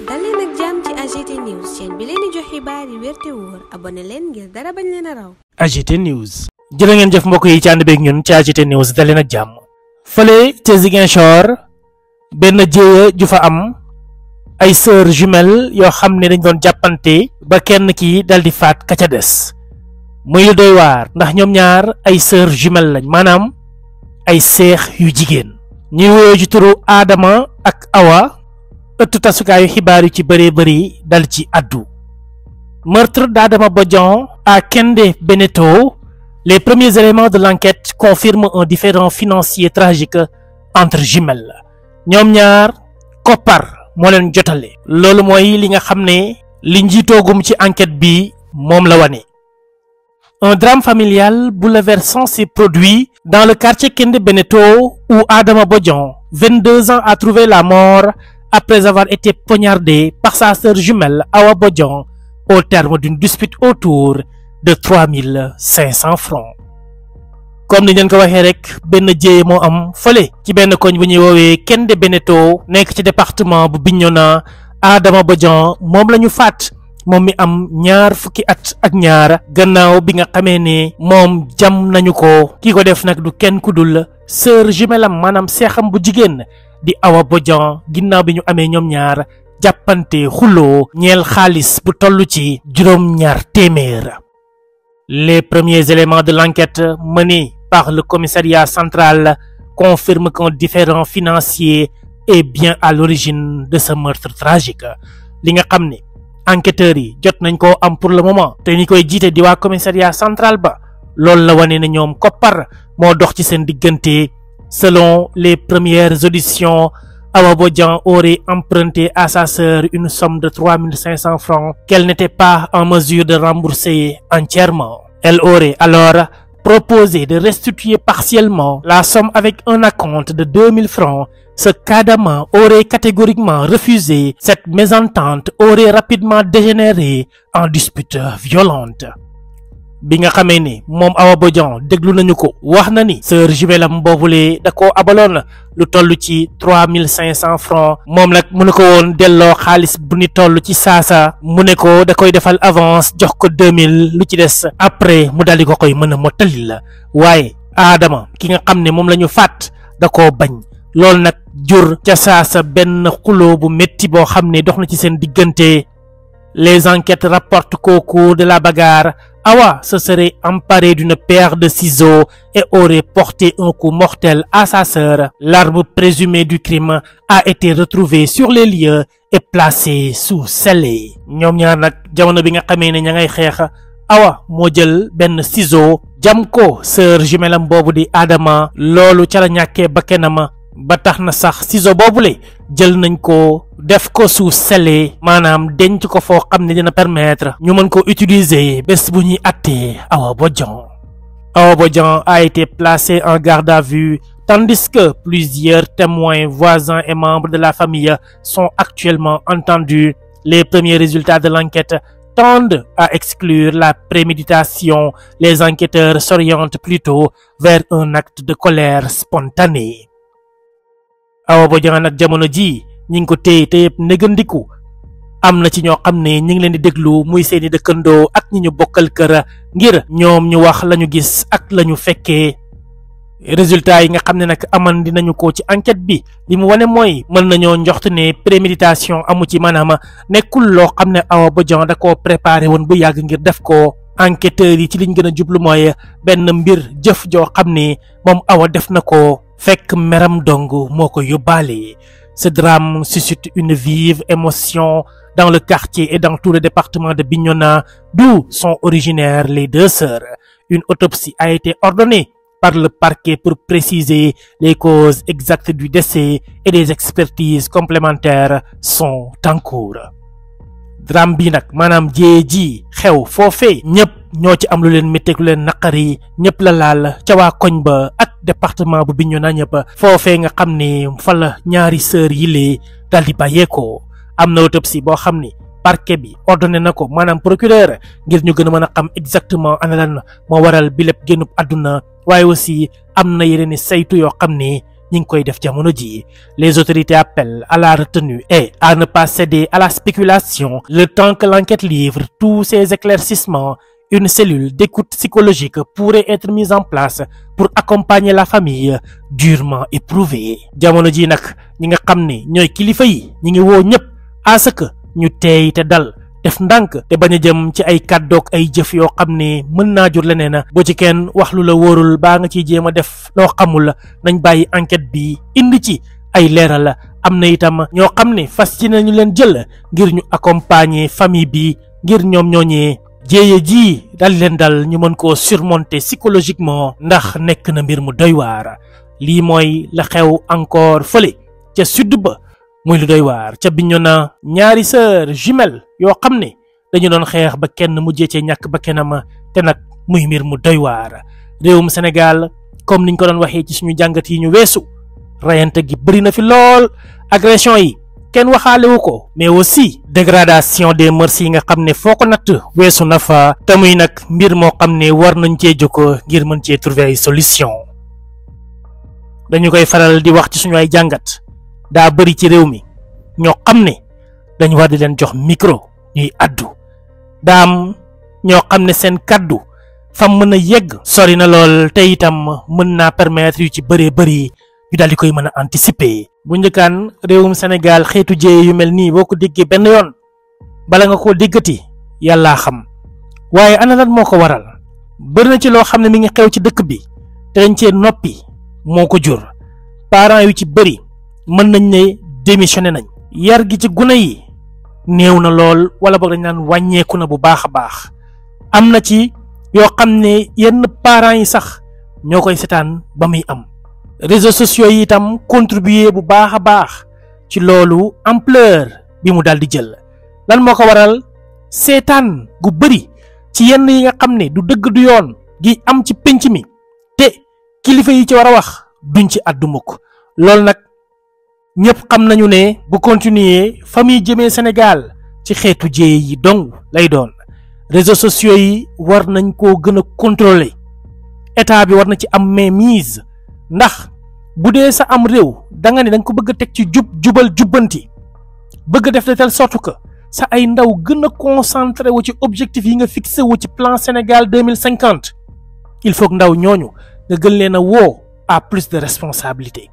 dal leen ak jàmm ci AGT News chaîne bi leen di jox xibaar yi wér te wóor abonné leen ngir dara bañ leen a raw. AGT News. jërë ngeen jëf mbokk yi ci ànd beeg ñun ci AGT News dal leen ak jàmm. fële ca Ziguinchor benn jéeya ju fa am ay sœurs jumelles yoo xam ne dañ doon jàppante ba kenn ki dal di faat ka ca des muy lu doy waar ndax ñoom ñaar ay sœurs jumelles lañ maanaam ay seex yu jigéen ñuy woyoo ci turu Adama ak Awa. ëttu tasukaayu xibaar yu ci bëree bëri dal ci addu meurtre d'Adama Bodian à Kendé Beneteau. Les premiers éléments de l'enquête confirment un différend financier tragique entre jumelles. ñoom ñaar koppar moo leen jotale. loolu mooy li nga xam ne li njiitoogum ci enquête bi moom la wane. Un drame familial bouleversant s'est produit dans le quartier Kendé Beneteau où Adama Bodian, 22 ans, a trouvé la mort après avoir été poignardé par sa sœur jumelle Awa Bodian au terme d'une dispute autour de 3500 francs. comme ni leen ko waxee rek benn jéye moo am fële ci benn koñ bu ñuy woowee Kendé Beneteau nekk ci département bu Bignona. Adama Bodian moom la ñu faat moom mi am ñaar fukki at ak ñaar gannaaw bi nga xamee ne moom jam nañu ko ki ko def nag du kenn ku dul sœur jumelle am maanaam seexam bu jigéen di Awa Bodian ginnaaw bi ñu amee ñoom ñaar jàppante xuloo ñeel xaalis bu toll ci juróom-ñaar téeméer. Les premiers éléments de l'enquête menés par le commissariat central confirment qu'un différend financier est bien à l'origine de ce meurtre tragique. li nga xam ne enquêteurs yi jot nañ koo am pour le moment te ñi koy jiite di waa commissariat central ba loolu la wane ne ñoom koppar moo dox ci seen diggante. Selon les premières auditions, Awa Bodian aurait emprunté à sa sœur une somme de 3500 francs qu'elle n'était pas en mesure de rembourser entièrement. Elle aurait alors proposé de restituer partiellement la somme avec un acompte de 2000 francs. Ce qu'Adama aurait catégoriquement refusé. Cette mésentente aurait rapidement dégénéré en dispute violente. bi nga xamee ni moom Awa Bodian déglu nañu ko wax na ni sœur jumelle am boobule da koo abaloon lu toll ci 3500 francs moom nag mu ne ko woon delloo xaalis bu ni toll ci saasa mu ne ko da koy defal avance jox ko 2000 lu ci des après mu daldi ko koy mën a mottali la waaye Adama ki nga xam ne moom la ñu faat da koo bañ loolu nag jur ca saasa benn xuloo bu métti boo xam ne dox na ci seen diggante. Les enquêtes rapportent qu'au cours de la bagarre, Awa se serait emparée d'une paire de ciseaux et aurait porté un coup mortel à sa sœur. L'arme présumée du crime a été retrouvée sur les lieux et placée sous scellé. ñoom ñaar nag jamono bi nga xamee ne ña ngay xeex Awa moo jël benn ciseau jam ko sœur jumelle am boobu di Adama loolu ca la ñàkkee bakkanam ba tax na sax ciseau boobule jël nañ ko def ko sous scellé maanaam denc ko foo xam ne dina permettre ñu mën ko utiliser bés bu ñuy attee Awa Bodian. Awa Bodian a été placé en garde à vue tandis que plusieurs témoins, voisins et membres de la famille sont actuellement entendus. Les premiers résultats de l'enquête tendent à exclure la préméditation. Les enquêteurs s'orientent plutôt vers un acte de colère spontanée. Awa Bodian nag jamono ji ñi ngi ko téye te yëpp négandiku am na ci ñoo xam ne ñi ngi leen di déglu muy seeni dëkkandoo ak ñi ñu bokkal kër ngir ñoom ñu wax lañu gis ak lañu fekkee. résultat yi nga xam ne nag aman dinañu ko ci enquête bi li mu wane mooy mën nañoo njoxt ne préméditation amu ci maanaam nekkul loo xam ne Awa Bodian da koo préparé woon bu yàgg ngir def ko. enquêteurs yi ci liñ gën a jublu mooy benn mbir jëf joo xam ne moom Awa def na ko fekk meram dong moo ko yóbbaale. Ce drame suscite une vive émotion dans le quartier et dans tout le département de Bignona, d'où sont originaires les deux sœurs. Une autopsie a été ordonnée par le parquet pour préciser les causes exactes du décès et des expertises complémentaires sont en cours. drame bi nag maanaam jéye ji xew foofee ñëpp ñoo ci am lu leen métti lu leen naqari ñëpp la laal ca waa koñ ba ak département bu Bignona ñëpp foofee nga xam ne fa la ñaari sœur yi lee daal di bàyyeekoo. am na autopsie boo xam ni parquet bi ordonné na ko maanaam procureur ngir ñu gën a mën a xam exactement ana lan moo waral bi lépp génnub àdduna waaye aussi am na yeneen i saytu yoo xam ne ñi ngi koy def jamono ji. Les autorités appellent à la retenue et à ne pas céder à la spéculation le temps que l'enquête livre tous ces éclaircissements. Une cellule d'écoute psychologique pourrait être mise en place pour accompagner la famille durement éprouvée. jamono ji nag ñi nga xam ne ñooy kilifa yi ñi ngi woo ñëpp à ce que ñu teey te dal def ndànk te bañ a jëm ci ay kàddoog ay jëf yoo xam ne mën naa jur leneen boo ci kenn wax lu la wóorul baa nga ciy jéem a def loo xamul nañ bàyyi enquête bi indi ci ay leeral. am na itam ñoo xam ne fas ci nañu leen jël ngir ñu accompagner famille bi ngir ñoom ñooñee jéeye ji dal leen dal ñu mën koo surmonter psychologiquement ndax nekk na mbir mu doy waar. lii mooy la xew encore fële ca sud ba muy lu doy waar ca Bignona ñaari sœur jumelle yoo xam ne dañu doon xeex ba kenn mujjee cee ñàkk ba kennam te nag muy mbir mu doy waar. réewum Sénégal comme niñ ko doon waxee ci suñu jàngat yi ñu weesu rayante gi bëri na fi lool agression yi kenn waxaalewu ko mais aussi dégradation des mœurs yi nga xam ne foo ko natt weesu na fa te muy nag mbir moo xam ne war nañ cee jóg ngir mën cee trouver ay solution. dañu koy faral di wax ci suñu ay jàngat daa bëri ci réew mi ñoo xam ne dañu war di leen jox micro ñuy addu daam ñoo xam ne seen kaddu fam mën a yegg sori na lool te itam mën naa permettre yu ci bëree bëri ñu daal di koy mën a anticiper. bu njëkkaan réewum Sénégal xeetu jéye yu mel nii boo ko déggee benn yoon bala nga koo déggati yàllaa xam waaye ana lan moo ko waral bëri na ci loo xam ne mi ngi xew ci dëkk bi te dañ cee noppi moo ko jur. parents yu ci bëri mën nañ ne démissionné nañ. yar gi ci gune yi néew na lool wala boog dañ naan wàññeeku na bu baax a baax. am na ci yoo xam ne yenn parents yi sax ñoo koy seetaan ba muy am. réseaux sociaux yi itam contribuer bu baax a baax ci loolu ampleur bi mu daal di jël. lan moo ko waral seetaan gu bëri ci yenn yi nga xam ne du dëgg du yoon gi am ci pénc mi te kilifa yi ci war a wax duñ ci àddu mukk. loolu nag ñëpp xam nañu ne bu continuer famille jëmee Sénégal ci xeetu jéey yi dong lay doon. réseaux sociaux yi war nañ koo gën a contrôler état bi war na ci am mainmise ndax bu dee sa am réew da nga ne da nga ko bëgg a teg ci jubal jubbanti bëgg a def de telle sorte que sa ay ndaw gën a concentré wu ci objectif yi nga fixé wu ci plan Sénégal 2050 il faut que ndaw ñooñu nga gën leen a woo à plus de responsabilité.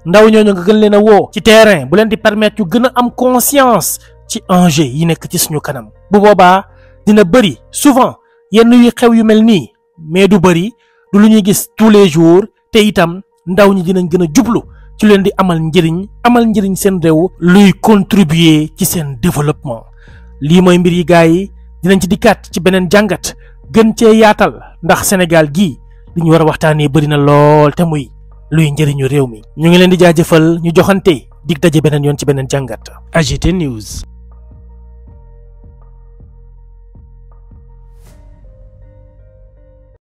ndaw ñooñu nga gën leen a woo ci terrain bu leen di permettre ñu gën a am conscience ci enjeu yi nekk ci suñu kanam. bu boobaa dina bëri souvent yenn yu xew yu mel nii mais du bëri du lu ñuy gis tous les jours te itam ndaw ñi dinañ gën a jublu ci leen di amal njëriñ seen réew luy contribuer ci seen développement. lii mooy mbir yi gars yi dinañ ci dikkaat ci beneen jàngat gën cee yaatal ndax Sénégal gii li ñu war a waxtaanee bëri na lool te muy luy njëriñu réew mi. ñu ngi leen di jaajëfal ñu joxante dig daje beneen yoon ci beneen jàngat. AGT News.